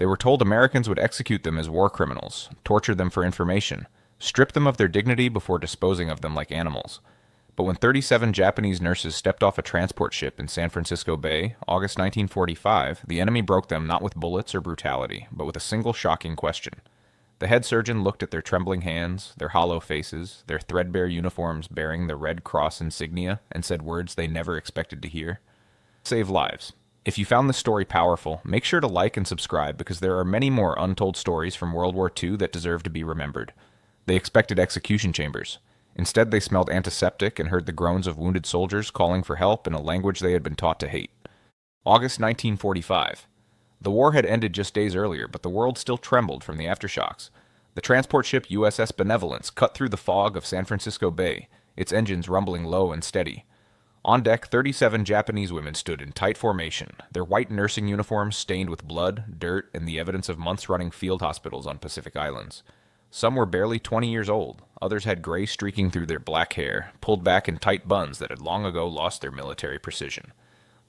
They were told Americans would execute them as war criminals, torture them for information, strip them of their dignity before disposing of them like animals. But when 37 Japanese nurses stepped off a transport ship in San Francisco Bay, August 1945, the enemy broke them not with bullets or brutality, but with a single shocking question. The head surgeon looked at their trembling hands, their hollow faces, their threadbare uniforms bearing the Red Cross insignia, and said words they never expected to hear. Save lives. If you found this story powerful, make sure to like and subscribe because there are many more untold stories from World War II that deserve to be remembered. They expected execution chambers. Instead, they smelled antiseptic and heard the groans of wounded soldiers calling for help in a language they had been taught to hate. August 1945. The war had ended just days earlier, but the world still trembled from the aftershocks. The transport ship USS Benevolence cut through the fog of San Francisco Bay, its engines rumbling low and steady. On deck, 37 Japanese women stood in tight formation, their white nursing uniforms stained with blood, dirt, and the evidence of months-running field hospitals on Pacific Islands. Some were barely 20 years old. Others had gray streaking through their black hair, pulled back in tight buns that had long ago lost their military precision.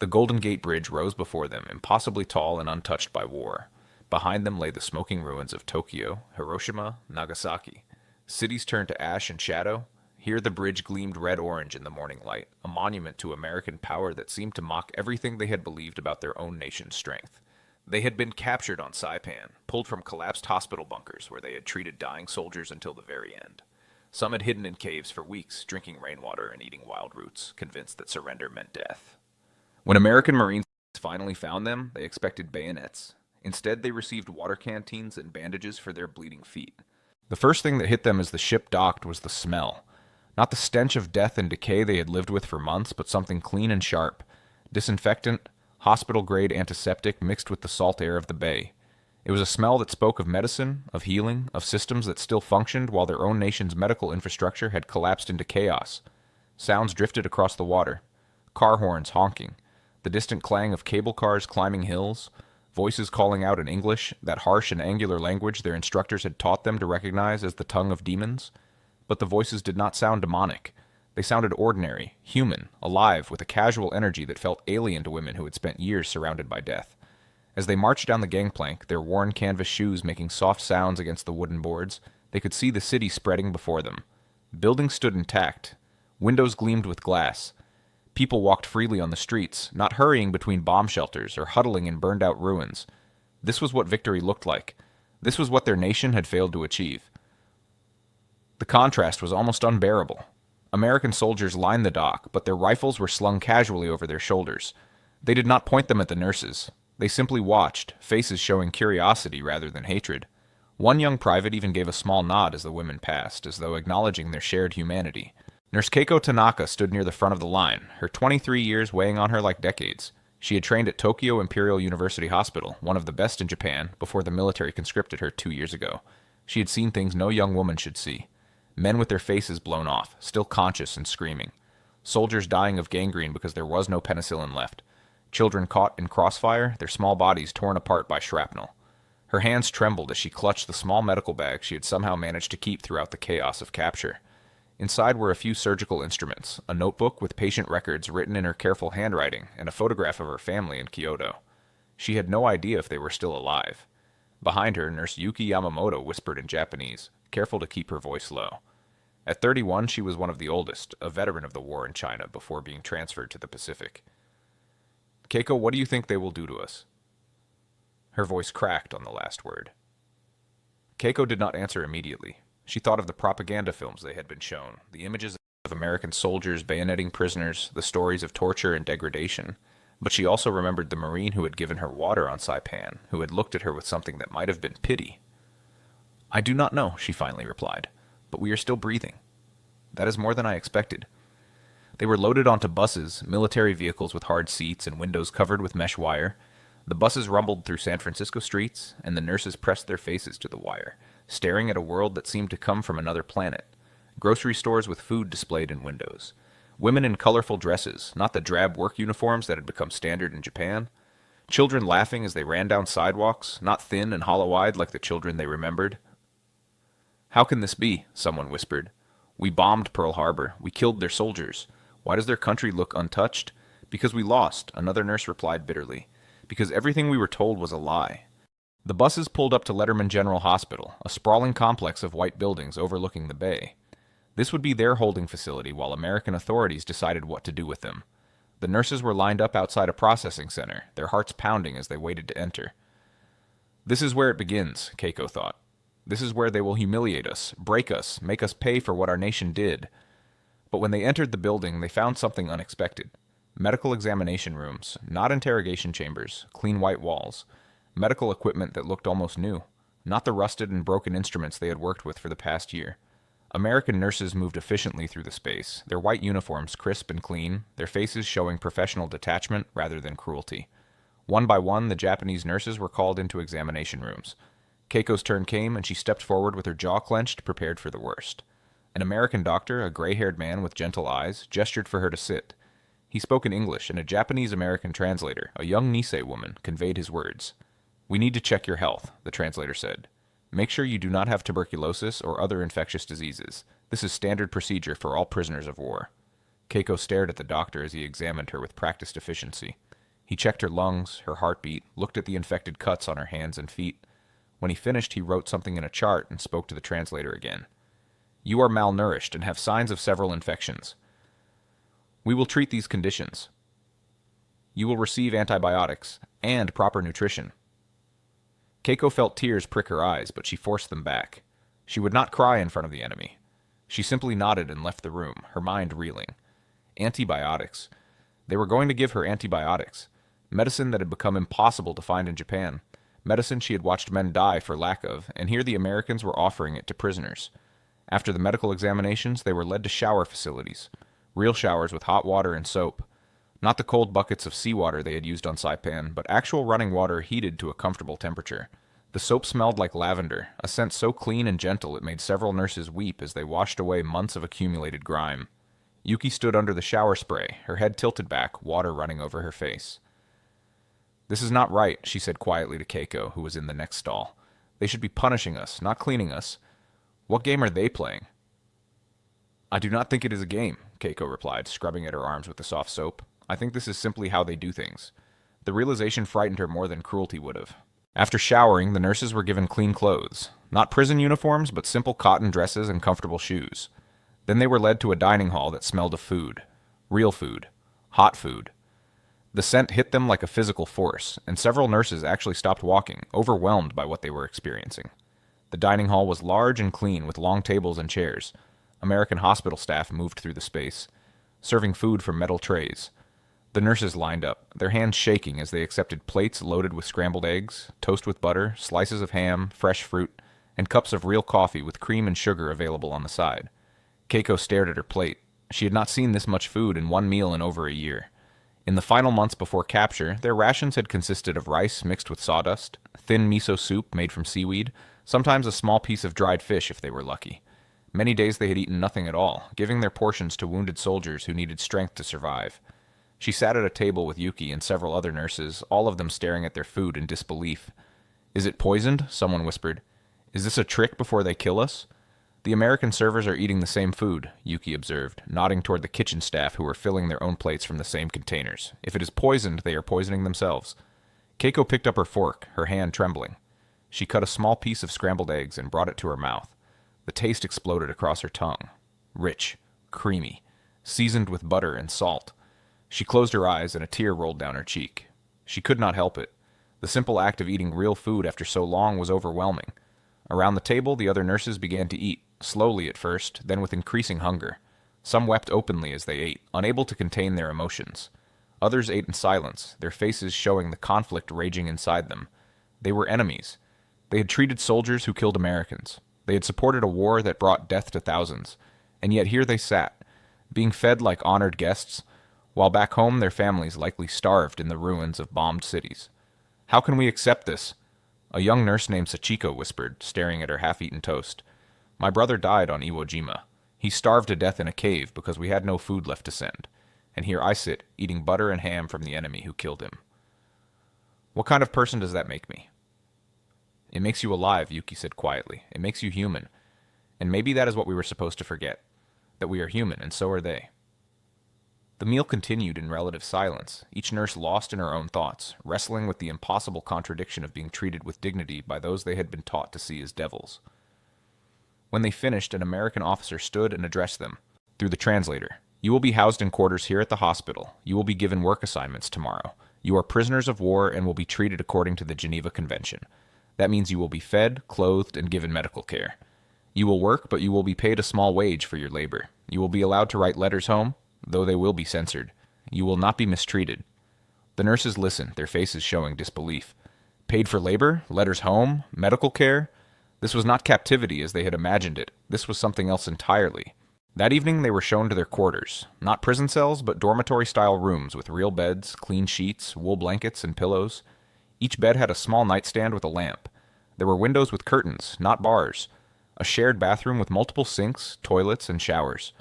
The Golden Gate Bridge rose before them, impossibly tall and untouched by war. Behind them lay the smoking ruins of Tokyo, Hiroshima, Nagasaki. Cities turned to ash and shadow. Here the bridge gleamed red-orange in the morning light, a monument to American power that seemed to mock everything they had believed about their own nation's strength. They had been captured on Saipan, pulled from collapsed hospital bunkers where they had treated dying soldiers until the very end. Some had hidden in caves for weeks, drinking rainwater and eating wild roots, convinced that surrender meant death. When American Marines finally found them, they expected bayonets. Instead, they received water canteens and bandages for their bleeding feet. The first thing that hit them as the ship docked was the smell. Not the stench of death and decay they had lived with for months, but something clean and sharp. Disinfectant, hospital-grade antiseptic mixed with the salt air of the bay. It was a smell that spoke of medicine, of healing, of systems that still functioned while their own nation's medical infrastructure had collapsed into chaos. Sounds drifted across the water. Car horns honking. The distant clang of cable cars climbing hills. Voices calling out in English, that harsh and angular language their instructors had taught them to recognize as the tongue of demons. But the voices did not sound demonic. They sounded ordinary, human, alive, with a casual energy that felt alien to women who had spent years surrounded by death. As they marched down the gangplank, their worn canvas shoes making soft sounds against the wooden boards, they could see the city spreading before them. Buildings stood intact. Windows gleamed with glass. People walked freely on the streets, not hurrying between bomb shelters or huddling in burned-out ruins. This was what victory looked like. This was what their nation had failed to achieve. The contrast was almost unbearable. American soldiers lined the dock, but their rifles were slung casually over their shoulders. They did not point them at the nurses. They simply watched, faces showing curiosity rather than hatred. One young private even gave a small nod as the women passed, as though acknowledging their shared humanity. Nurse Keiko Tanaka stood near the front of the line, her 23 years weighing on her like decades. She had trained at Tokyo Imperial University Hospital, one of the best in Japan, before the military conscripted her 2 years ago. She had seen things no young woman should see. Men with their faces blown off, still conscious and screaming. Soldiers dying of gangrene because there was no penicillin left. Children caught in crossfire, their small bodies torn apart by shrapnel. Her hands trembled as she clutched the small medical bag she had somehow managed to keep throughout the chaos of capture. Inside were a few surgical instruments, a notebook with patient records written in her careful handwriting, and a photograph of her family in Kyoto. She had no idea if they were still alive. Behind her, Nurse Yuki Yamamoto whispered in Japanese, careful to keep her voice low. At 31, she was one of the oldest, a veteran of the war in China before being transferred to the Pacific. Keiko, what do you think they will do to us? Her voice cracked on the last word. Keiko did not answer immediately. She thought of the propaganda films they had been shown, the images of American soldiers bayoneting prisoners, the stories of torture and degradation. But she also remembered the Marine who had given her water on Saipan, who had looked at her with something that might have been pity. I do not know, she finally replied, but we are still breathing. That is more than I expected. They were loaded onto buses, military vehicles with hard seats and windows covered with mesh wire. The buses rumbled through San Francisco streets, and the nurses pressed their faces to the wire, staring at a world that seemed to come from another planet. Grocery stores with food displayed in windows. Women in colorful dresses, not the drab work uniforms that had become standard in Japan. Children laughing as they ran down sidewalks, not thin and hollow-eyed like the children they remembered. How can this be? Someone whispered. We bombed Pearl Harbor. We killed their soldiers. Why does their country look untouched? Because we lost, another nurse replied bitterly. Because everything we were told was a lie. The buses pulled up to Letterman General Hospital, a sprawling complex of white buildings overlooking the bay. This would be their holding facility while American authorities decided what to do with them. The nurses were lined up outside a processing center, their hearts pounding as they waited to enter. This is where it begins, Keiko thought. This is where they will humiliate us, break us, make us pay for what our nation did. But when they entered the building, they found something unexpected. Medical examination rooms, not interrogation chambers, clean white walls. Medical equipment that looked almost new, not the rusted and broken instruments they had worked with for the past year. American nurses moved efficiently through the space, their white uniforms crisp and clean, their faces showing professional detachment rather than cruelty. One by one, the Japanese nurses were called into examination rooms. Keiko's turn came, and she stepped forward with her jaw clenched, prepared for the worst. An American doctor, a gray-haired man with gentle eyes, gestured for her to sit. He spoke in English, and a Japanese-American translator, a young Nisei woman, conveyed his words. "We need to check your health," the translator said. "Make sure you do not have tuberculosis or other infectious diseases. This is standard procedure for all prisoners of war." Keiko stared at the doctor as he examined her with practiced efficiency. He checked her lungs, her heartbeat, looked at the infected cuts on her hands and feet. When he finished, he wrote something in a chart and spoke to the translator again. "You are malnourished and have signs of several infections. We will treat these conditions. You will receive antibiotics and proper nutrition." Keiko felt tears prick her eyes, but she forced them back. She would not cry in front of the enemy. She simply nodded and left the room, her mind reeling. Antibiotics. They were going to give her antibiotics. Medicine that had become impossible to find in Japan. Medicine she had watched men die for lack of, and here the Americans were offering it to prisoners. After the medical examinations, they were led to shower facilities. Real showers with hot water and soap. Not the cold buckets of seawater they had used on Saipan, but actual running water heated to a comfortable temperature. The soap smelled like lavender, a scent so clean and gentle it made several nurses weep as they washed away months of accumulated grime. Yuki stood under the shower spray, her head tilted back, water running over her face. "This is not right," she said quietly to Keiko, who was in the next stall. "They should be punishing us, not cleaning us. What game are they playing?" "I do not think it is a game," Keiko replied, scrubbing at her arms with the soft soap. "I think this is simply how they do things." The realization frightened her more than cruelty would have. After showering, the nurses were given clean clothes. Not prison uniforms, but simple cotton dresses and comfortable shoes. Then they were led to a dining hall that smelled of food. Real food. Hot food. The scent hit them like a physical force, and several nurses actually stopped walking, overwhelmed by what they were experiencing. The dining hall was large and clean, with long tables and chairs. American hospital staff moved through the space, serving food from metal trays. The nurses lined up, their hands shaking as they accepted plates loaded with scrambled eggs, toast with butter, slices of ham, fresh fruit, and cups of real coffee with cream and sugar available on the side. Keiko stared at her plate. She had not seen this much food in one meal in over a year. In the final months before capture, their rations had consisted of rice mixed with sawdust, thin miso soup made from seaweed, sometimes a small piece of dried fish if they were lucky. Many days they had eaten nothing at all, giving their portions to wounded soldiers who needed strength to survive. She sat at a table with Yuki and several other nurses, all of them staring at their food in disbelief. "Is it poisoned?" someone whispered. "Is this a trick before they kill us?" "The American servers are eating the same food," Yuki observed, nodding toward the kitchen staff who were filling their own plates from the same containers. "If it is poisoned, they are poisoning themselves." Keiko picked up her fork, her hand trembling. She cut a small piece of scrambled eggs and brought it to her mouth. The taste exploded across her tongue. Rich, creamy, seasoned with butter and salt. She closed her eyes and a tear rolled down her cheek. She could not help it. The simple act of eating real food after so long was overwhelming. Around the table, the other nurses began to eat, slowly at first, then with increasing hunger. Some wept openly as they ate, unable to contain their emotions. Others ate in silence, their faces showing the conflict raging inside them. They were enemies. They had treated soldiers who killed Americans. They had supported a war that brought death to thousands. And yet here they sat, being fed like honored guests, while back home their families likely starved in the ruins of bombed cities. "How can we accept this?" A young nurse named Sachiko whispered, staring at her half-eaten toast. "My brother died on Iwo Jima. He starved to death in a cave because we had no food left to send. And here I sit, eating butter and ham from the enemy who killed him. What kind of person does that make me?" "It makes you alive," Yuki said quietly. "It makes you human. And maybe that is what we were supposed to forget. That we are human, and so are they." The meal continued in relative silence, each nurse lost in her own thoughts, wrestling with the impossible contradiction of being treated with dignity by those they had been taught to see as devils. When they finished, an American officer stood and addressed them, through the translator. "You will be housed in quarters here at the hospital. You will be given work assignments tomorrow. You are prisoners of war and will be treated according to the Geneva Convention. That means you will be fed, clothed, and given medical care. You will work, but you will be paid a small wage for your labor. You will be allowed to write letters home, though they will be censored. You will not be mistreated." The nurses listened, their faces showing disbelief. Paid for labor? Letters home? Medical care? This was not captivity as they had imagined it. This was something else entirely. That evening they were shown to their quarters. Not prison cells, but dormitory-style rooms with real beds, clean sheets, wool blankets, and pillows. Each bed had a small nightstand with a lamp. There were windows with curtains, not bars. A shared bathroom with multiple sinks, toilets, and showers.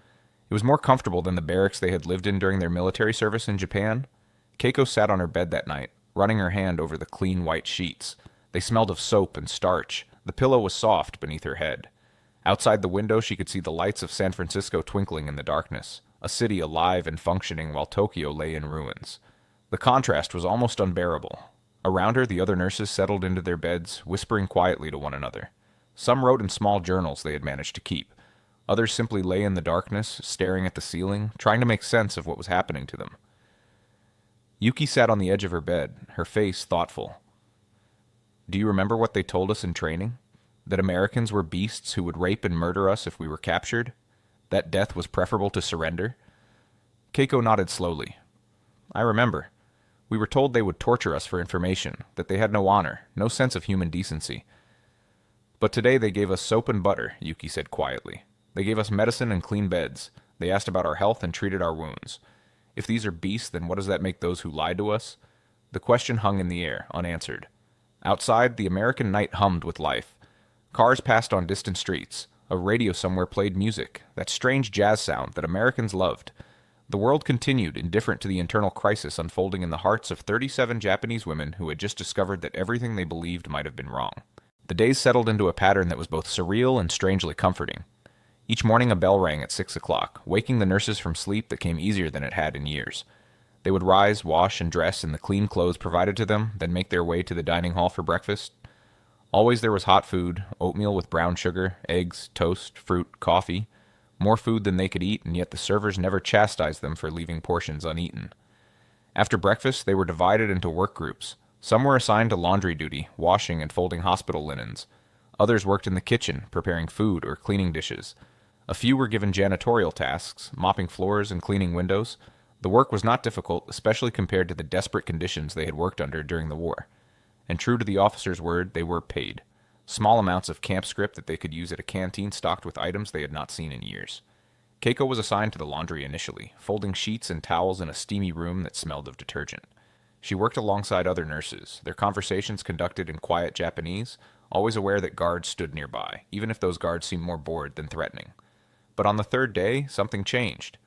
It was more comfortable than the barracks they had lived in during their military service in Japan. Keiko sat on her bed that night, running her hand over the clean white sheets. They smelled of soap and starch. The pillow was soft beneath her head. Outside the window she could see the lights of San Francisco twinkling in the darkness, a city alive and functioning while Tokyo lay in ruins. The contrast was almost unbearable. Around her the other nurses settled into their beds, whispering quietly to one another. Some wrote in small journals they had managed to keep. Others simply lay in the darkness, staring at the ceiling, trying to make sense of what was happening to them. Yuki sat on the edge of her bed, her face thoughtful. "Do you remember what they told us in training? That Americans were beasts who would rape and murder us if we were captured? That death was preferable to surrender?" Keiko nodded slowly. "I remember. We were told they would torture us for information, that they had no honor, no sense of human decency. But today they gave us soap and butter," Yuki said quietly. "They gave us medicine and clean beds. They asked about our health and treated our wounds. If these are beasts, then what does that make those who lied to us?" The question hung in the air, unanswered. Outside, the American night hummed with life. Cars passed on distant streets. A radio somewhere played music, that strange jazz sound that Americans loved. The world continued, indifferent to the internal crisis unfolding in the hearts of 37 Japanese women who had just discovered that everything they believed might have been wrong. The days settled into a pattern that was both surreal and strangely comforting. Each morning a bell rang at 6 o'clock, waking the nurses from sleep that came easier than it had in years. They would rise, wash, and dress in the clean clothes provided to them, then make their way to the dining hall for breakfast. Always there was hot food, oatmeal with brown sugar, eggs, toast, fruit, coffee. More food than they could eat, and yet the servers never chastised them for leaving portions uneaten. After breakfast, they were divided into work groups. Some were assigned to laundry duty, washing and folding hospital linens. Others worked in the kitchen, preparing food or cleaning dishes. A few were given janitorial tasks, mopping floors and cleaning windows. The work was not difficult, especially compared to the desperate conditions they had worked under during the war. And true to the officer's word, they were paid. Small amounts of camp scrip that they could use at a canteen stocked with items they had not seen in years. Keiko was assigned to the laundry initially, folding sheets and towels in a steamy room that smelled of detergent. She worked alongside other nurses, their conversations conducted in quiet Japanese, always aware that guards stood nearby, even if those guards seemed more bored than threatening. But on the third day, something changed.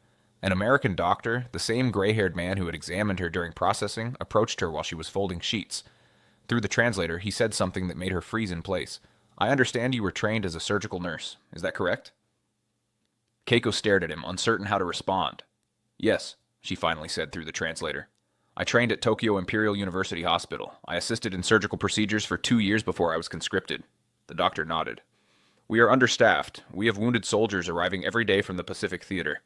An American doctor, the same gray-haired man who had examined her during processing, approached her while she was folding sheets. Through the translator, he said something that made her freeze in place. "I understand you were trained as a surgical nurse. Is that correct?" Keiko stared at him, uncertain how to respond. "Yes," she finally said through the translator. "I trained at Tokyo Imperial University Hospital. I assisted in surgical procedures for 2 years before I was conscripted." The doctor nodded. "We are understaffed. We have wounded soldiers arriving every day from the Pacific Theater.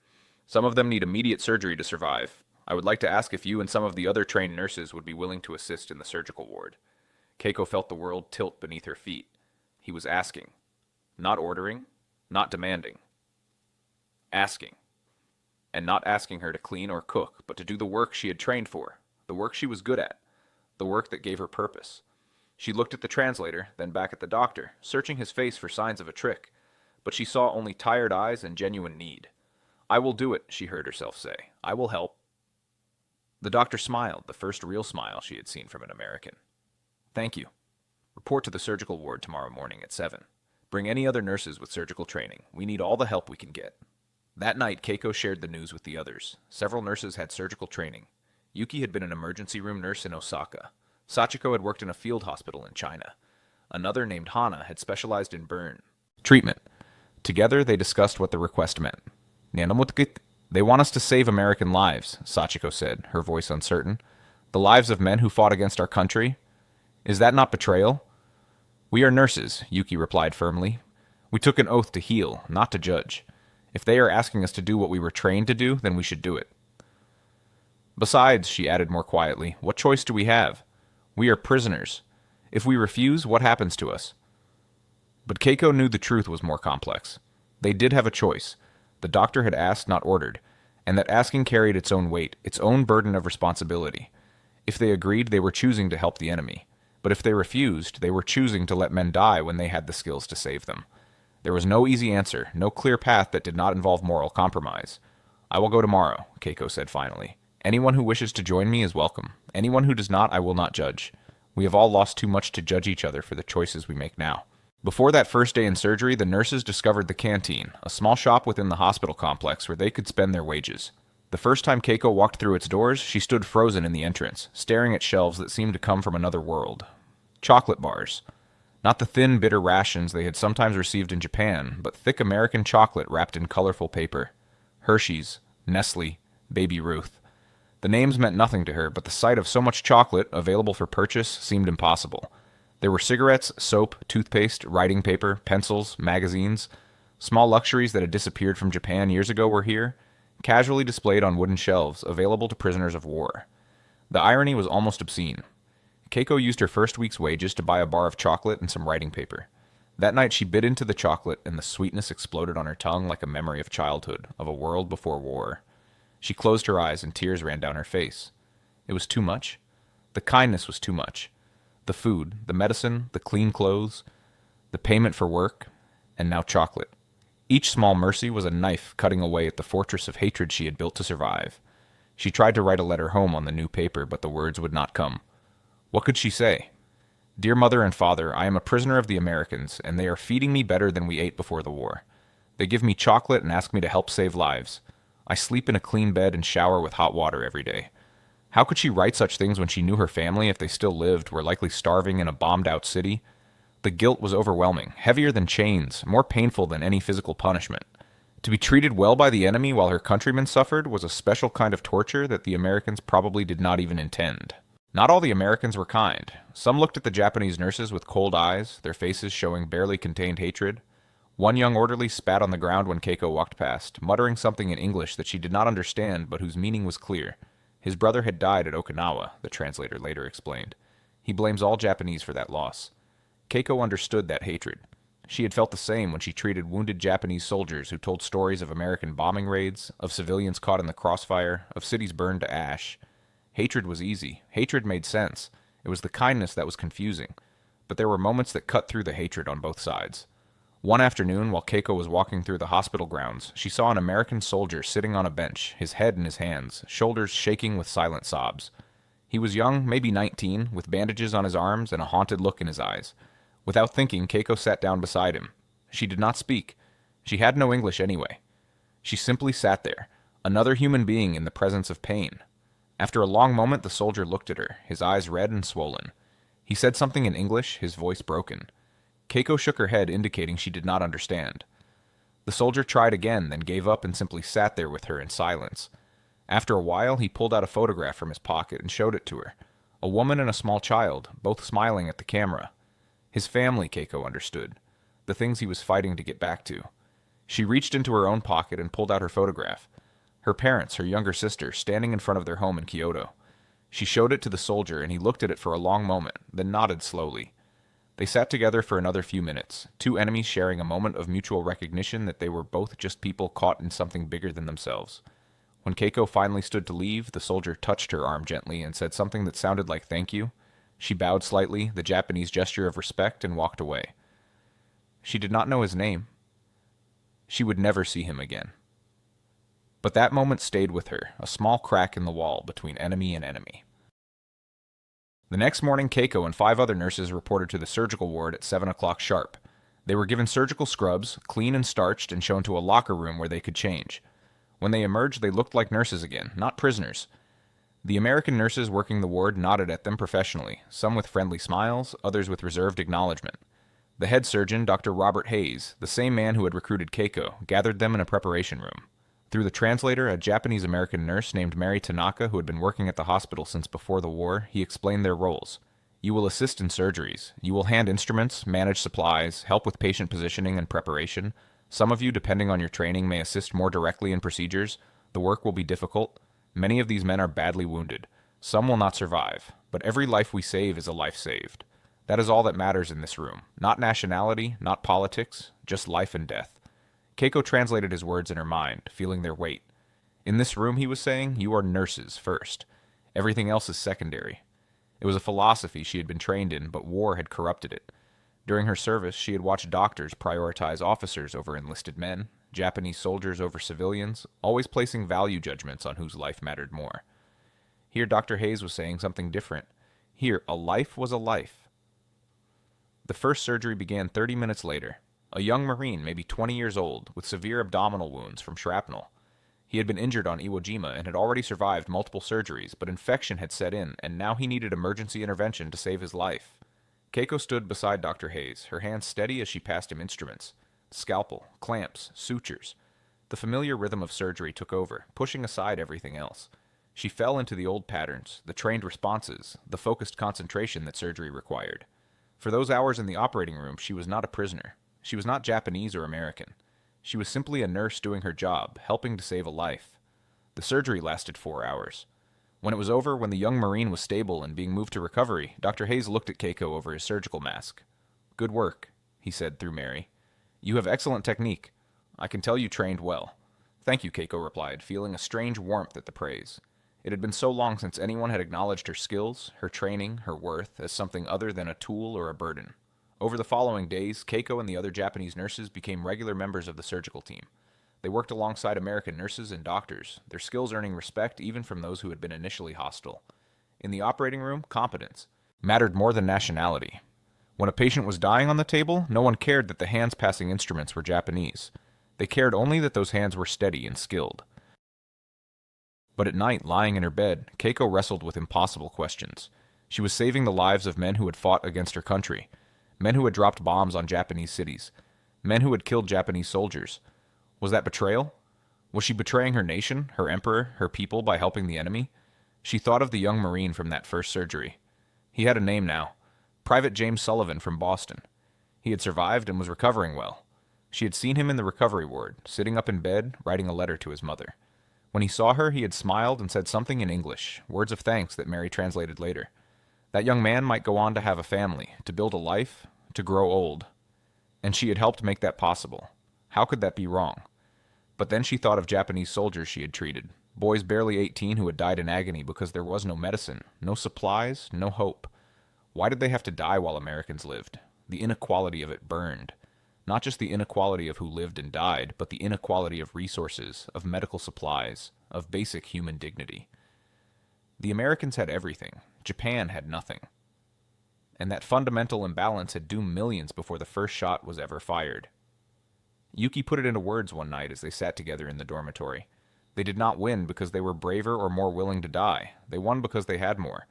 Some of them need immediate surgery to survive. I would like to ask if you and some of the other trained nurses would be willing to assist in the surgical ward." Keiko felt the world tilt beneath her feet. He was asking. Not ordering, not demanding. Asking. And not asking her to clean or cook, but to do the work she had trained for, the work she was good at, the work that gave her purpose. She looked at the translator, then back at the doctor, searching his face for signs of a trick, but she saw only tired eyes and genuine need. "I will do it," she heard herself say. "I will help." The doctor smiled, the first real smile she had seen from an American. "Thank you. Report to the surgical ward tomorrow morning at 7. Bring any other nurses with surgical training. We need all the help we can get." That night, Keiko shared the news with the others. Several nurses had surgical training. Yuki had been an emergency room nurse in Osaka. Sachiko had worked in a field hospital in China. Another, named Hana, had specialized in burn treatment. Together, they discussed what the request meant. "Nanamotukit," They want us to save American lives, Sachiko said, her voice uncertain. The lives of men who fought against our country? Is that not betrayal? We are nurses, Yuki replied firmly. We took an oath to heal, not to judge. If they are asking us to do what we were trained to do, then we should do it. Besides, she added more quietly, what choice do we have? We are prisoners. If we refuse, what happens to us? But Keiko knew the truth was more complex. They did have a choice. The doctor had asked, not ordered, and that asking carried its own weight, its own burden of responsibility. If they agreed, they were choosing to help the enemy. But if they refused, they were choosing to let men die when they had the skills to save them. There was no easy answer, no clear path that did not involve moral compromise. I will go tomorrow, Keiko said finally. Anyone who wishes to join me is welcome. Anyone who does not, I will not judge. We have all lost too much to judge each other for the choices we make now. Before that first day in surgery, the nurses discovered the canteen, a small shop within the hospital complex where they could spend their wages. The first time Keiko walked through its doors, she stood frozen in the entrance, staring at shelves that seemed to come from another world. Chocolate bars. Not the thin, bitter rations they had sometimes received in Japan, but thick American chocolate wrapped in colorful paper. Hershey's, Nestle, Baby Ruth. The names meant nothing to her, but the sight of so much chocolate available for purchase seemed impossible. There were cigarettes, soap, toothpaste, writing paper, pencils, magazines. Small luxuries that had disappeared from Japan years ago were here, casually displayed on wooden shelves, available to prisoners of war. The irony was almost obscene. Keiko used her first week's wages to buy a bar of chocolate and some writing paper. That night she bit into the chocolate, and the sweetness exploded on her tongue like a memory of childhood, of a world before war. She closed her eyes and tears ran down her face. It was too much. The kindness was too much. The food, the medicine, the clean clothes, the payment for work, and now chocolate. Each small mercy was a knife cutting away at the fortress of hatred she had built to survive. She tried to write a letter home on the new paper, but the words would not come. What could she say? Dear Mother and Father, I am a prisoner of the Americans, and they are feeding me better than we ate before the war. They give me chocolate and ask me to help save lives. I sleep in a clean bed and shower with hot water every day. How could she write such things when she knew her family, if they still lived, were likely starving in a bombed-out city? The guilt was overwhelming, heavier than chains, more painful than any physical punishment. To be treated well by the enemy while her countrymen suffered was a special kind of torture that the Americans probably did not even intend. Not all the Americans were kind. Some looked at the Japanese nurses with cold eyes, their faces showing barely contained hatred. One young orderly spat on the ground when Keiko walked past, muttering something in English that she did not understand but whose meaning was clear. His brother had died at Okinawa, the translator later explained. He blames all Japanese for that loss. Keiko understood that hatred. She had felt the same when she treated wounded Japanese soldiers who told stories of American bombing raids, of civilians caught in the crossfire, of cities burned to ash. Hatred was easy. Hatred made sense. It was the kindness that was confusing. But there were moments that cut through the hatred on both sides. One afternoon, while Keiko was walking through the hospital grounds, she saw an American soldier sitting on a bench, his head in his hands, shoulders shaking with silent sobs. He was young, maybe 19, with bandages on his arms and a haunted look in his eyes. Without thinking, Keiko sat down beside him. She did not speak. She had no English anyway. She simply sat there, another human being in the presence of pain. After a long moment, the soldier looked at her, his eyes red and swollen. He said something in English, his voice broken. Keiko shook her head, indicating she did not understand. The soldier tried again, then gave up and simply sat there with her in silence. After a while, he pulled out a photograph from his pocket and showed it to her. A woman and a small child, both smiling at the camera. His family, Keiko understood. The things he was fighting to get back to. She reached into her own pocket and pulled out her photograph. Her parents, her younger sister, standing in front of their home in Kyoto. She showed it to the soldier, and he looked at it for a long moment, then nodded slowly. They sat together for another few minutes, two enemies sharing a moment of mutual recognition that they were both just people caught in something bigger than themselves. When Keiko finally stood to leave, the soldier touched her arm gently and said something that sounded like thank you. She bowed slightly, the Japanese gesture of respect, and walked away. She did not know his name. She would never see him again. But that moment stayed with her, a small crack in the wall between enemy and enemy. The next morning, Keiko and 5 other nurses reported to the surgical ward at 7 o'clock sharp. They were given surgical scrubs, clean and starched, and shown to a locker room where they could change. When they emerged, they looked like nurses again, not prisoners. The American nurses working the ward nodded at them professionally, some with friendly smiles, others with reserved acknowledgement. The head surgeon, Dr. Robert Hayes, the same man who had recruited Keiko, gathered them in a preparation room. Through the translator, a Japanese-American nurse named Mary Tanaka, who had been working at the hospital since before the war, he explained their roles. You will assist in surgeries. You will hand instruments, manage supplies, help with patient positioning and preparation. Some of you, depending on your training, may assist more directly in procedures. The work will be difficult. Many of these men are badly wounded. Some will not survive, but every life we save is a life saved. That is all that matters in this room. Not nationality, not politics, just life and death. Keiko translated his words in her mind, feeling their weight. In this room, he was saying, you are nurses first. Everything else is secondary. It was a philosophy she had been trained in, but war had corrupted it. During her service, she had watched doctors prioritize officers over enlisted men, Japanese soldiers over civilians, always placing value judgments on whose life mattered more. Here, Dr. Hayes was saying something different. Here, a life was a life. The first surgery began 30 minutes later. A young Marine, maybe 20 years old, with severe abdominal wounds from shrapnel. He had been injured on Iwo Jima and had already survived multiple surgeries, but infection had set in, and now he needed emergency intervention to save his life. Keiko stood beside Dr. Hayes, her hands steady as she passed him instruments. Scalpel, clamps, sutures. The familiar rhythm of surgery took over, pushing aside everything else. She fell into the old patterns, the trained responses, the focused concentration that surgery required. For those hours in the operating room, she was not a prisoner. She was not Japanese or American. She was simply a nurse doing her job, helping to save a life. The surgery lasted 4 hours. When it was over, when the young Marine was stable and being moved to recovery, Dr. Hayes looked at Keiko over his surgical mask. Good work, he said through Mary. You have excellent technique. I can tell you trained well. Thank you, Keiko replied, feeling a strange warmth at the praise. It had been so long since anyone had acknowledged her skills, her training, her worth, as something other than a tool or a burden. Over the following days, Keiko and the other Japanese nurses became regular members of the surgical team. They worked alongside American nurses and doctors, their skills earning respect even from those who had been initially hostile. In the operating room, competence mattered more than nationality. When a patient was dying on the table, no one cared that the hands passing instruments were Japanese. They cared only that those hands were steady and skilled. But at night, lying in her bed, Keiko wrestled with impossible questions. She was saving the lives of men who had fought against her country, men who had dropped bombs on Japanese cities, men who had killed Japanese soldiers. Was that betrayal? Was she betraying her nation, her emperor, her people by helping the enemy? She thought of the young Marine from that first surgery. He had a name now. Private James Sullivan from Boston. He had survived and was recovering well. She had seen him in the recovery ward, sitting up in bed, writing a letter to his mother. When he saw her, he had smiled and said something in English, words of thanks that Mary translated later. That young man might go on to have a family, to build a life, to grow old. And she had helped make that possible. How could that be wrong? But then she thought of Japanese soldiers she had treated, boys barely 18 who had died in agony because there was no medicine, no supplies, no hope. Why did they have to die while Americans lived? The inequality of it burned. Not just the inequality of who lived and died, but the inequality of resources, of medical supplies, of basic human dignity. The Americans had everything. Japan had nothing. And that fundamental imbalance had doomed millions before the first shot was ever fired. Yuki put it into words one night as they sat together in the dormitory. They did not win because they were braver or more willing to die. They won because they had more.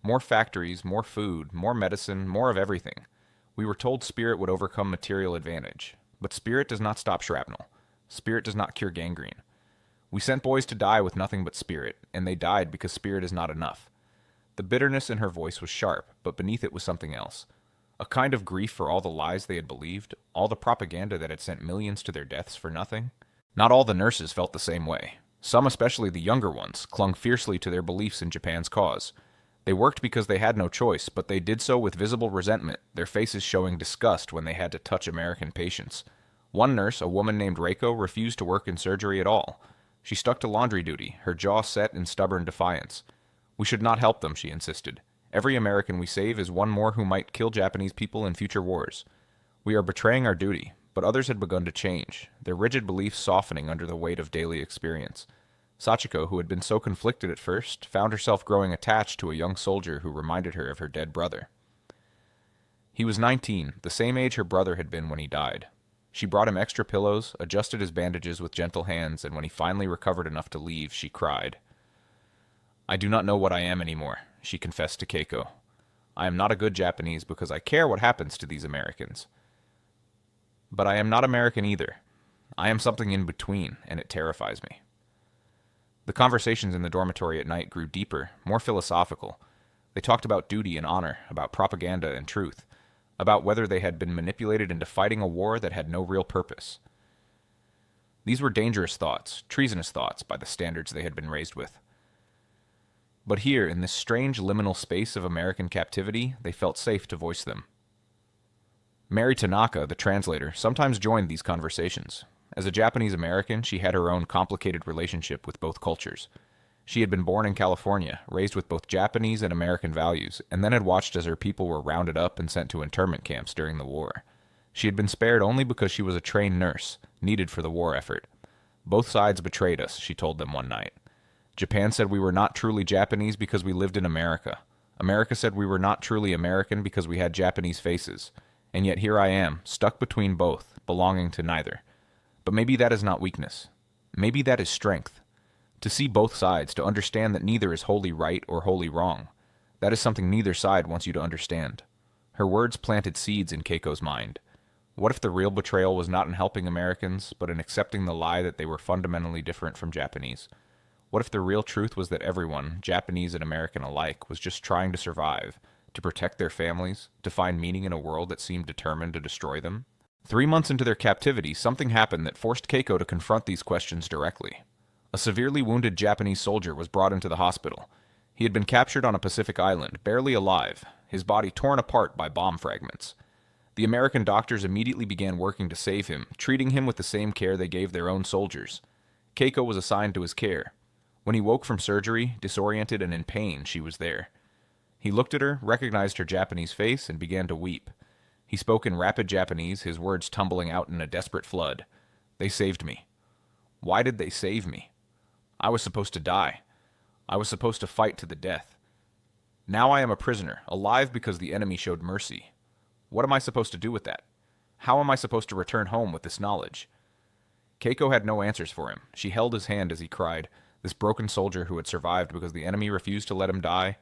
More factories, more food, more medicine, more of everything. We were told spirit would overcome material advantage. But spirit does not stop shrapnel. Spirit does not cure gangrene. We sent boys to die with nothing but spirit, and they died because spirit is not enough. The bitterness in her voice was sharp, but beneath it was something else. A kind of grief for all the lies they had believed, all the propaganda that had sent millions to their deaths for nothing. Not all the nurses felt the same way. Some, especially the younger ones, clung fiercely to their beliefs in Japan's cause. They worked because they had no choice, but they did so with visible resentment, their faces showing disgust when they had to touch American patients. One nurse, a woman named Reiko, refused to work in surgery at all. She stuck to laundry duty, her jaw set in stubborn defiance. We should not help them, she insisted. Every American we save is one more who might kill Japanese people in future wars. We are betraying our duty, but others had begun to change, their rigid beliefs softening under the weight of daily experience. Sachiko, who had been so conflicted at first, found herself growing attached to a young soldier who reminded her of her dead brother. He was 19, the same age her brother had been when he died. She brought him extra pillows, adjusted his bandages with gentle hands, and when he finally recovered enough to leave, she cried. I do not know what I am anymore, she confessed to Keiko. I am not a good Japanese because I care what happens to these Americans. But I am not American either. I am something in between, and it terrifies me. The conversations in the dormitory at night grew deeper, more philosophical. They talked about duty and honor, about propaganda and truth, about whether they had been manipulated into fighting a war that had no real purpose. These were dangerous thoughts, treasonous thoughts by the standards they had been raised with. But here, in this strange liminal space of American captivity, they felt safe to voice them. Mary Tanaka, the translator, sometimes joined these conversations. As a Japanese American, she had her own complicated relationship with both cultures. She had been born in California, raised with both Japanese and American values, and then had watched as her people were rounded up and sent to internment camps during the war. She had been spared only because she was a trained nurse, needed for the war effort. Both sides betrayed us, she told them one night. Japan said we were not truly Japanese because we lived in America. America said we were not truly American because we had Japanese faces. And yet here I am, stuck between both, belonging to neither. But maybe that is not weakness. Maybe that is strength. To see both sides, to understand that neither is wholly right or wholly wrong. That is something neither side wants you to understand. Her words planted seeds in Keiko's mind. What if the real betrayal was not in helping Americans, but in accepting the lie that they were fundamentally different from Japanese? What if the real truth was that everyone, Japanese and American alike, was just trying to survive, to protect their families, to find meaning in a world that seemed determined to destroy them? 3 months into their captivity, something happened that forced Keiko to confront these questions directly. A severely wounded Japanese soldier was brought into the hospital. He had been captured on a Pacific island, barely alive, his body torn apart by bomb fragments. The American doctors immediately began working to save him, treating him with the same care they gave their own soldiers. Keiko was assigned to his care. When he woke from surgery, disoriented and in pain, she was there. He looked at her, recognized her Japanese face, and began to weep. He spoke in rapid Japanese, his words tumbling out in a desperate flood. They saved me. Why did they save me? I was supposed to die. I was supposed to fight to the death. Now I am a prisoner, alive because the enemy showed mercy. What am I supposed to do with that? How am I supposed to return home with this knowledge? Keiko had no answers for him. She held his hand as he cried, this broken soldier who had survived because the enemy refused to let him die.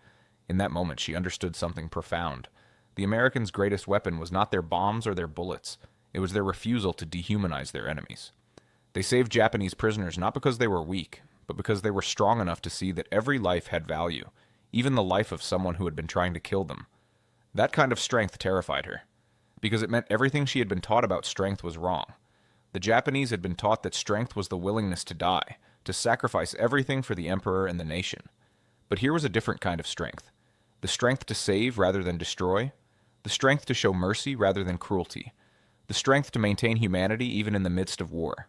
In that moment, she understood something profound. The Americans' greatest weapon was not their bombs or their bullets. It was their refusal to dehumanize their enemies. They saved Japanese prisoners not because they were weak, but because they were strong enough to see that every life had value, even the life of someone who had been trying to kill them. That kind of strength terrified her, because it meant everything she had been taught about strength was wrong. The Japanese had been taught that strength was the willingness to die, to sacrifice everything for the emperor and the nation. But here was a different kind of strength. The strength to save rather than destroy. The strength to show mercy rather than cruelty. The strength to maintain humanity even in the midst of war.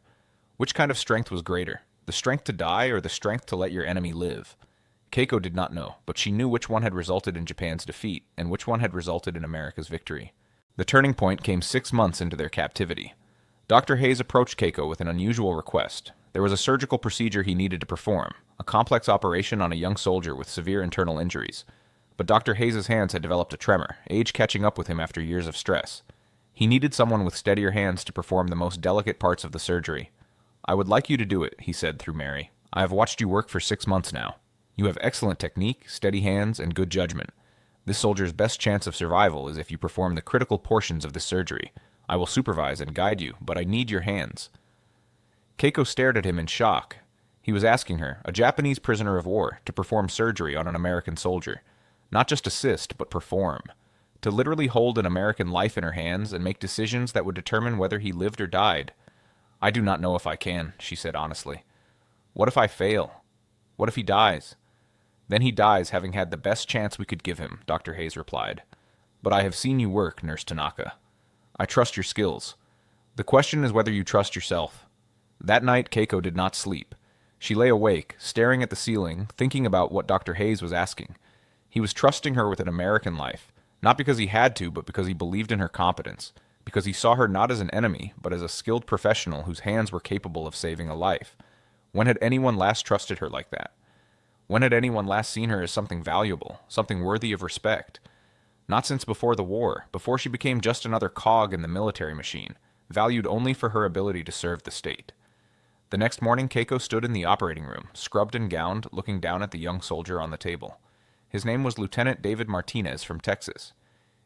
Which kind of strength was greater? The strength to die or the strength to let your enemy live? Keiko did not know, but she knew which one had resulted in Japan's defeat and which one had resulted in America's victory. The turning point came 6 months into their captivity. Dr. Hayes approached Keiko with an unusual request. There was a surgical procedure he needed to perform, a complex operation on a young soldier with severe internal injuries. But Dr. Hayes' hands had developed a tremor, age catching up with him after years of stress. He needed someone with steadier hands to perform the most delicate parts of the surgery. I would like you to do it, he said through Mary. I have watched you work for 6 months now. You have excellent technique, steady hands, and good judgment. This soldier's best chance of survival is if you perform the critical portions of the surgery. I will supervise and guide you, but I need your hands. Keiko stared at him in shock. He was asking her, a Japanese prisoner of war, to perform surgery on an American soldier. Not just assist, but perform. To literally hold an American life in her hands and make decisions that would determine whether he lived or died. I do not know if I can, she said honestly. What if I fail? What if he dies? Then he dies having had the best chance we could give him, Dr. Hayes replied. But I have seen you work, Nurse Tanaka. I trust your skills. The question is whether you trust yourself. That night, Keiko did not sleep. She lay awake, staring at the ceiling, thinking about what Dr. Hayes was asking. He was trusting her with an American life, not because he had to, but because he believed in her competence, because he saw her not as an enemy, but as a skilled professional whose hands were capable of saving a life. When had anyone last trusted her like that? When had anyone last seen her as something valuable, something worthy of respect? Not since before the war, before she became just another cog in the military machine, valued only for her ability to serve the state. The next morning, Keiko stood in the operating room, scrubbed and gowned, looking down at the young soldier on the table. His name was Lieutenant David Martinez from Texas.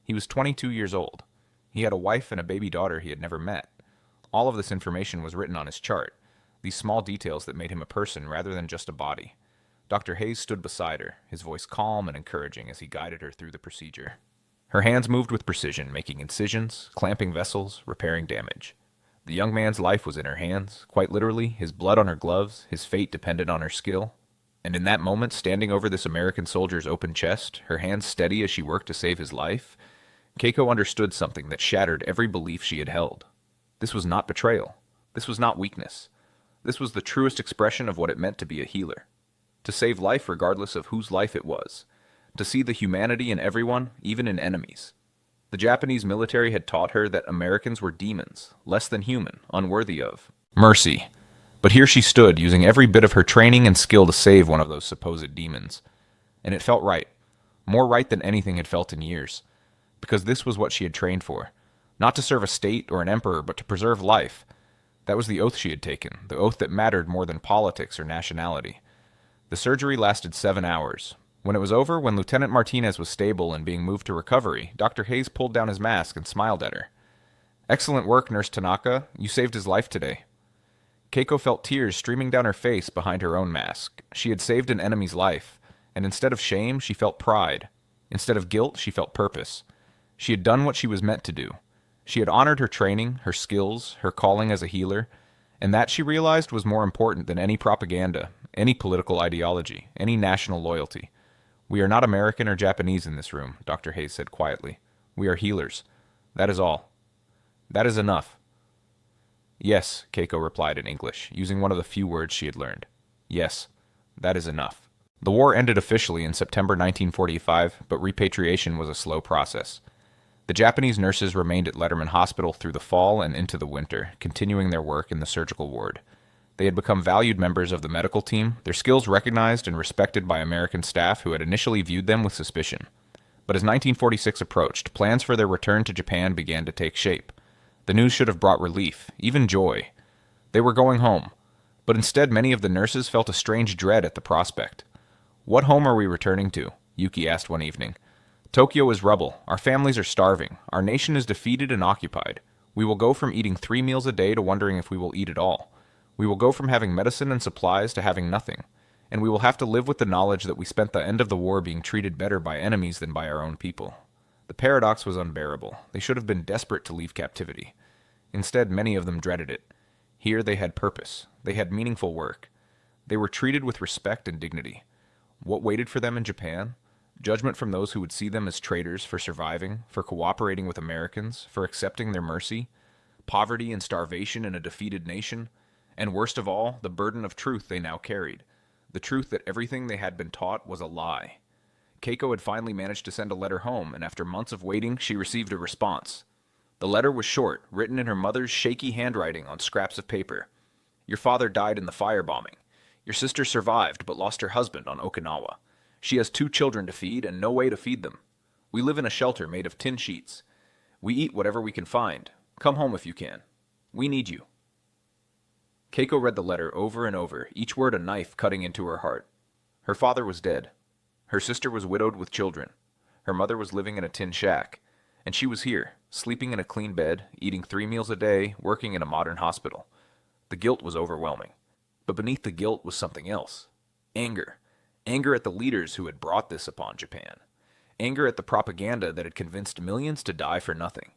He was 22 years old. He had a wife and a baby daughter he had never met. All of this information was written on his chart. these small details that made him a person rather than just a body. Dr. Hayes stood beside her, his voice calm and encouraging as he guided her through the procedure. Her hands moved with precision, making incisions, clamping vessels, repairing damage. The young man's life was in her hands, quite literally, his blood on her gloves, his fate depended on her skill. And in that moment, standing over this American soldier's open chest, her hands steady as she worked to save his life, Keiko understood something that shattered every belief she had held. This was not betrayal. This was not weakness. This was the truest expression of what it meant to be a healer. To save life regardless of whose life it was. To see the humanity in everyone, even in enemies. The Japanese military had taught her that Americans were demons, less than human, unworthy of mercy. But here she stood, using every bit of her training and skill to save one of those supposed demons. And it felt right. More right than anything had felt in years. Because this was what she had trained for. Not to serve a state or an emperor, but to preserve life. That was the oath she had taken, the oath that mattered more than politics or nationality. The surgery lasted 7 hours. When it was over, when Lieutenant Martinez was stable and being moved to recovery, Dr. Hayes pulled down his mask and smiled at her. "Excellent work, Nurse Tanaka. You saved his life today." Keiko felt tears streaming down her face behind her own mask. She had saved an enemy's life, and instead of shame, she felt pride. Instead of guilt, she felt purpose. She had done what she was meant to do. She had honored her training, her skills, her calling as a healer, and that, she realized, was more important than any propaganda, any political ideology, any national loyalty. "We are not American or Japanese in this room," Dr. Hayes said quietly. "We are healers. That is all. That is enough." "Yes," Keiko replied in English, using one of the few words she had learned. "Yes, that is enough." The war ended officially in September 1945, but repatriation was a slow process. The Japanese nurses remained at Letterman Hospital through the fall and into the winter, continuing their work in the surgical ward. They had become valued members of the medical team, their skills recognized and respected by American staff who had initially viewed them with suspicion. But as 1946 approached, plans for their return to Japan began to take shape. The news should have brought relief, even joy. They were going home, but instead many of the nurses felt a strange dread at the prospect. "What home are we returning to?" Yuki asked one evening. "Tokyo is rubble. Our families are starving. Our nation is defeated and occupied. We will go from eating 3 meals a day to wondering if we will eat at all. We will go from having medicine and supplies to having nothing. And we will have to live with the knowledge that we spent the end of the war being treated better by enemies than by our own people." The paradox was unbearable. They should have been desperate to leave captivity. Instead, many of them dreaded it. Here they had purpose. They had meaningful work. They were treated with respect and dignity. What waited for them in Japan? Judgment from those who would see them as traitors for surviving, for cooperating with Americans, for accepting their mercy? Poverty and starvation in a defeated nation? And worst of all, the burden of truth they now carried. The truth that everything they had been taught was a lie. Keiko had finally managed to send a letter home, and after months of waiting, she received a response. The letter was short, written in her mother's shaky handwriting on scraps of paper. "Your father died in the firebombing. Your sister survived but lost her husband on Okinawa. She has 2 children to feed and no way to feed them. We live in a shelter made of tin sheets. We eat whatever we can find. Come home if you can. We need you." Keiko read the letter over and over, each word a knife cutting into her heart. Her father was dead. Her sister was widowed with children. Her mother was living in a tin shack. And she was here, sleeping in a clean bed, eating 3 meals a day, working in a modern hospital. The guilt was overwhelming. But beneath the guilt was something else. Anger. Anger at the leaders who had brought this upon Japan. Anger at the propaganda that had convinced millions to die for nothing.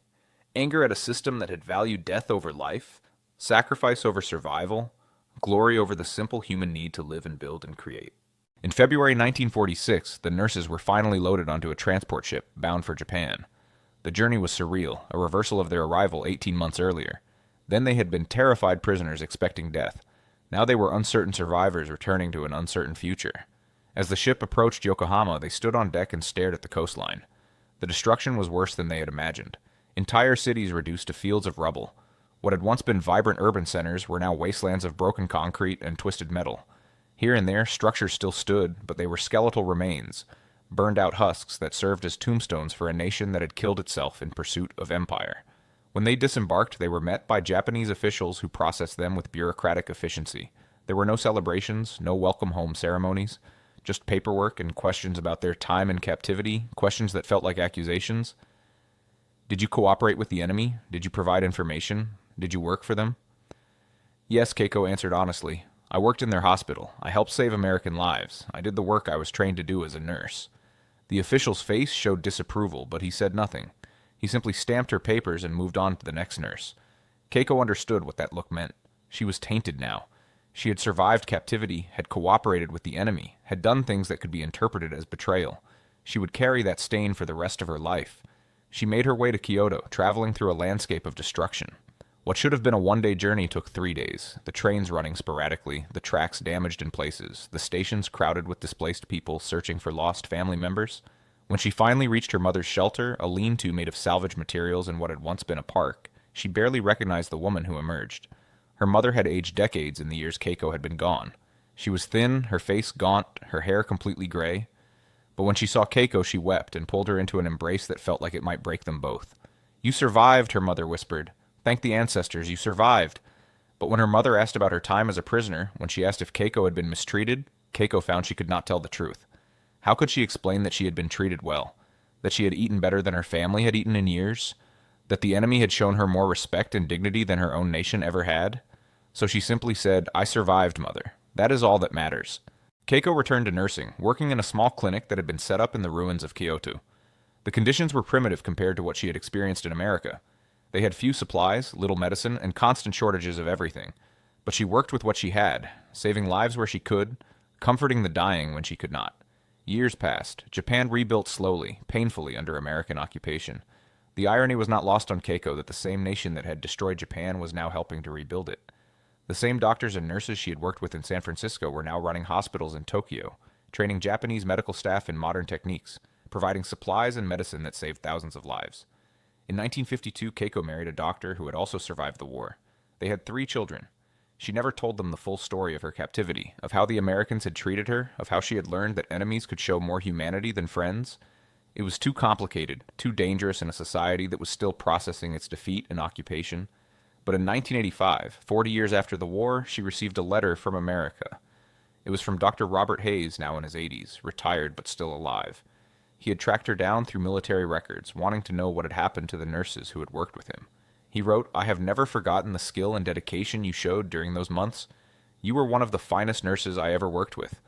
Anger at a system that had valued death over life, sacrifice over survival, glory over the simple human need to live and build and create. In February 1946, the nurses were finally loaded onto a transport ship bound for Japan. The journey was surreal, a reversal of their arrival 18 months earlier. Then they had been terrified prisoners expecting death. Now they were uncertain survivors returning to an uncertain future. As the ship approached Yokohama, they stood on deck and stared at the coastline. The destruction was worse than they had imagined. Entire cities reduced to fields of rubble. What had once been vibrant urban centers were now wastelands of broken concrete and twisted metal. Here and there, structures still stood, but they were skeletal remains, burned-out husks that served as tombstones for a nation that had killed itself in pursuit of empire. When they disembarked, they were met by Japanese officials who processed them with bureaucratic efficiency. There were no celebrations, no welcome home ceremonies, just paperwork and questions about their time in captivity, questions that felt like accusations. Did you cooperate with the enemy? Did you provide information? Did you work for them? Yes, Keiko answered honestly. I worked in their hospital. I helped save American lives. I did the work I was trained to do as a nurse. The official's face showed disapproval, but he said nothing. He simply stamped her papers and moved on to the next nurse. Keiko understood what that look meant. She was tainted now. She had survived captivity, had cooperated with the enemy, had done things that could be interpreted as betrayal. She would carry that stain for the rest of her life. She made her way to Kyoto, traveling through a landscape of destruction. What should have been a one-day journey took 3 days, the trains running sporadically, the tracks damaged in places, the stations crowded with displaced people searching for lost family members. When she finally reached her mother's shelter, a lean-to made of salvage materials in what had once been a park, she barely recognized the woman who emerged. Her mother had aged decades in the years Keiko had been gone. She was thin, her face gaunt, her hair completely gray. But when she saw Keiko, she wept and pulled her into an embrace that felt like it might break them both. "You survived," her mother whispered. "Thank the ancestors, you survived." But when her mother asked about her time as a prisoner, when she asked if Keiko had been mistreated, Keiko found she could not tell the truth. How could she explain that she had been treated well? That she had eaten better than her family had eaten in years? That the enemy had shown her more respect and dignity than her own nation ever had? So she simply said, "I survived, mother. That is all that matters." Keiko returned to nursing, working in a small clinic that had been set up in the ruins of Kyoto. The conditions were primitive compared to what she had experienced in America. They had few supplies, little medicine, and constant shortages of everything. But she worked with what she had, saving lives where she could, comforting the dying when she could not. Years passed. Japan rebuilt slowly, painfully under American occupation. The irony was not lost on Keiko that the same nation that had destroyed Japan was now helping to rebuild it. The same doctors and nurses she had worked with in San Francisco were now running hospitals in Tokyo, training Japanese medical staff in modern techniques, providing supplies and medicine that saved thousands of lives. In 1952, Keiko married a doctor who had also survived the war. They had 3 children. She never told them the full story of her captivity, of how the Americans had treated her, of how she had learned that enemies could show more humanity than friends. It was too complicated, too dangerous in a society that was still processing its defeat and occupation. But in 1985, 40 years after the war, she received a letter from America. It was from Dr. Robert Hayes, now in his 80s, retired but still alive. He had tracked her down through military records, wanting to know what had happened to the nurses who had worked with him. He wrote, "I have never forgotten the skill and dedication you showed during those months. You were one of the finest nurses I ever worked with.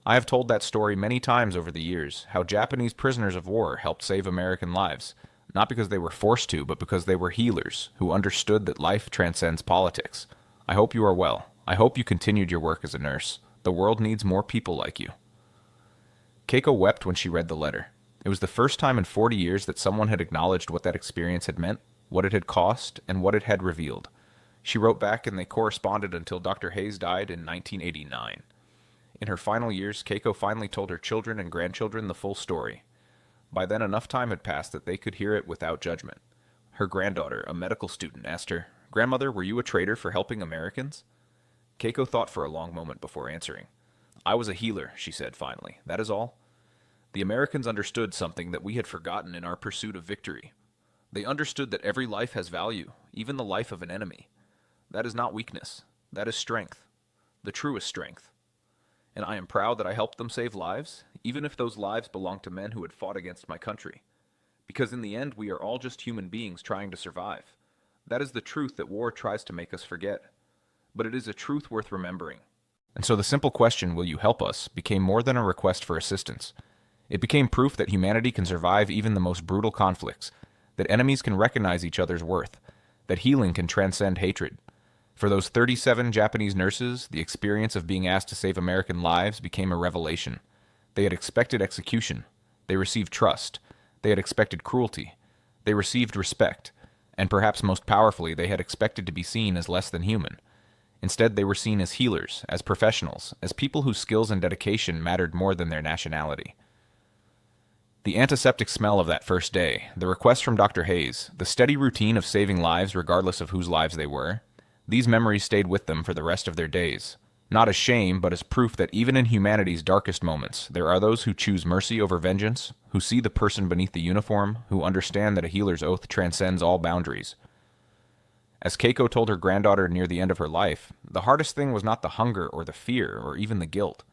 I have told that story many times over the years, how Japanese prisoners of war helped save American lives, not because they were forced to, but because they were healers who understood that life transcends politics. I hope you are well. I hope you continued your work as a nurse. The world needs more people like you." Keiko wept when she read the letter. It was the first time in 40 years that someone had acknowledged what that experience had meant, what it had cost, and what it had revealed. She wrote back and they corresponded until Dr. Hayes died in 1989. In her final years, Keiko finally told her children and grandchildren the full story. By then, enough time had passed that they could hear it without judgment. Her granddaughter, a medical student, asked her, "Grandmother, were you a traitor for helping Americans?" Keiko thought for a long moment before answering. "I was a healer," she said finally. "That is all." The Americans understood something that we had forgotten in our pursuit of victory. They understood that every life has value, even the life of an enemy. That is not weakness. That is strength. The truest strength. And I am proud that I helped them save lives, even if those lives belonged to men who had fought against my country. Because in the end, we are all just human beings trying to survive. That is the truth that war tries to make us forget. But it is a truth worth remembering. And so the simple question, "Will you help us?" became more than a request for assistance. It became proof that humanity can survive even the most brutal conflicts, that enemies can recognize each other's worth, that healing can transcend hatred. For those 37 Japanese nurses, the experience of being asked to save American lives became a revelation. They had expected execution. They received trust. They had expected cruelty. They received respect. And perhaps most powerfully, they had expected to be seen as less than human. Instead, they were seen as healers, as professionals, as people whose skills and dedication mattered more than their nationality. The antiseptic smell of that first day, the request from Dr. Hayes, the steady routine of saving lives regardless of whose lives they were, these memories stayed with them for the rest of their days. Not as shame, but as proof that even in humanity's darkest moments, there are those who choose mercy over vengeance, who see the person beneath the uniform, who understand that a healer's oath transcends all boundaries. As Keiko told her granddaughter near the end of her life, the hardest thing was not the hunger or the fear or even the guilt.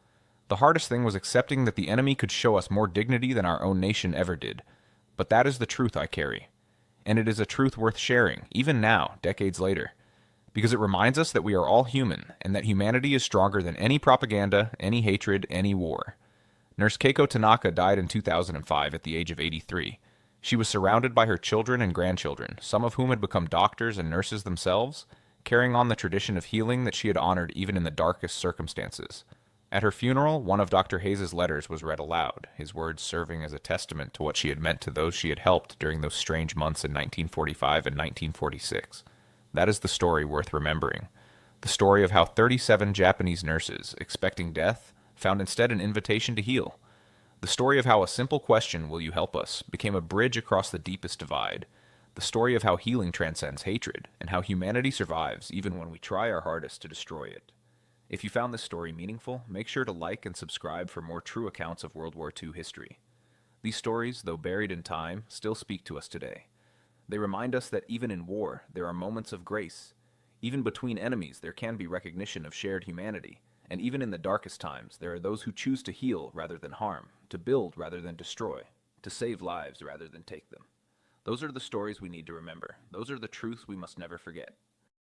The hardest thing was accepting that the enemy could show us more dignity than our own nation ever did. But that is the truth I carry. And it is a truth worth sharing, even now, decades later. because it reminds us that we are all human and that humanity is stronger than any propaganda, any hatred, any war. Nurse Keiko Tanaka died in 2005 at the age of 83. She was surrounded by her children and grandchildren, some of whom had become doctors and nurses themselves, carrying on the tradition of healing that she had honored even in the darkest circumstances. At her funeral, one of Dr. Hayes' letters was read aloud, his words serving as a testament to what she had meant to those she had helped during those strange months in 1945 and 1946. That is the story worth remembering. The story of how 37 Japanese nurses, expecting death, found instead an invitation to heal. The story of how a simple question, "Will you help us?" became a bridge across the deepest divide. The story of how healing transcends hatred, and how humanity survives even when we try our hardest to destroy it. If you found this story meaningful, make sure to like and subscribe for more true accounts of World War II history. These stories, though buried in time, still speak to us today. They remind us that even in war, there are moments of grace. Even between enemies, there can be recognition of shared humanity. And even in the darkest times, there are those who choose to heal rather than harm, to build rather than destroy, to save lives rather than take them. Those are the stories we need to remember. Those are the truths we must never forget.